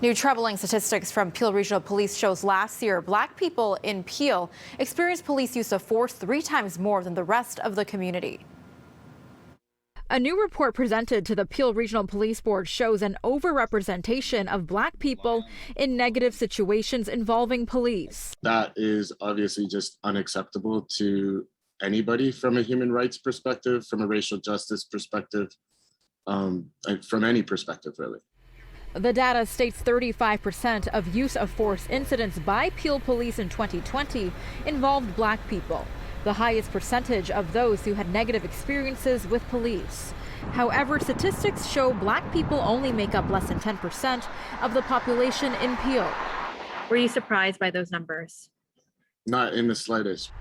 New troubling statistics from Peel Regional Police shows last year Black people in Peel experienced police use of force 3 times more than the rest of the community. A new report presented to the Peel Regional Police Board shows an overrepresentation of Black people in negative situations involving police. That is obviously just unacceptable to anybody from a human rights perspective, from a racial justice perspective, and from any perspective, really. The data states 35% of use of force incidents by Peel Police in 2020 involved Black people, the highest percentage of those who had negative experiences with police. However, statistics show Black people only make up less than 10% of the population in Peel. Were you surprised by those numbers? Not in the slightest.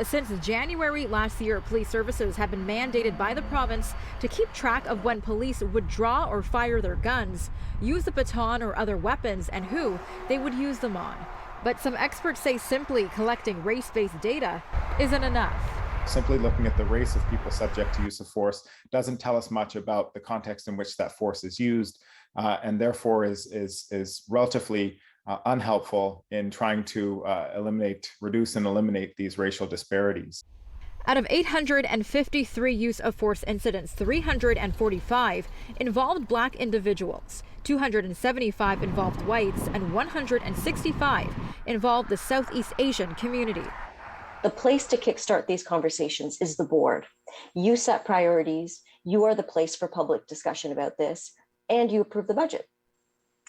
Since January last year, police services have been mandated by the province to keep track of when police would draw or fire their guns, use the baton or other weapons, and who they would use them on. But some experts say simply collecting race-based data isn't enough. Simply looking at the race of people subject to use of force doesn't tell us much about the context in which that force is used, and therefore is relatively unhelpful in trying to reduce and eliminate these racial disparities. Out of 853 use of force incidents, 345 involved Black individuals, 275 involved whites, and 165 involved the Southeast Asian community. The place to kickstart these conversations is the board. You set priorities, you are the place for public discussion about this, and you approve the budget.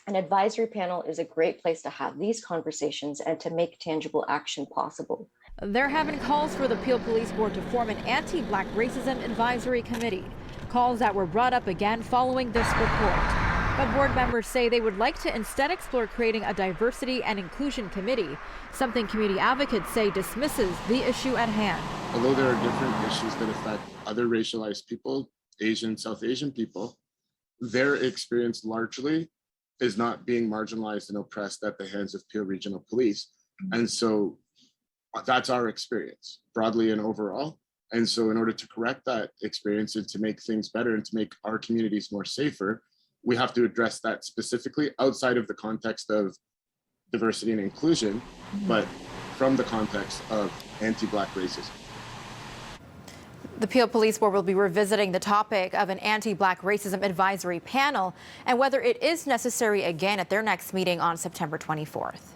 An advisory panel is a great place to have these conversations and to make tangible action possible. There have been calls for the Peel Police Board to form an anti-Black racism advisory committee, calls that were brought up again following this report. But board members say they would like to instead explore creating a diversity and inclusion committee, something community advocates say dismisses the issue at hand. Although there are different issues that affect other racialized people, Asian, South Asian people, their experience largely is not being marginalized and oppressed at the hands of Peel Regional Police. And so that's our experience broadly and overall. And so in order to correct that experience and to make things better and to make our communities more safer, we have to address that specifically outside of the context of diversity and inclusion, but from the context of anti-Black racism. The Peel Police Board will be revisiting the topic of an anti-Black racism advisory panel and whether it is necessary again at their next meeting on September 24th.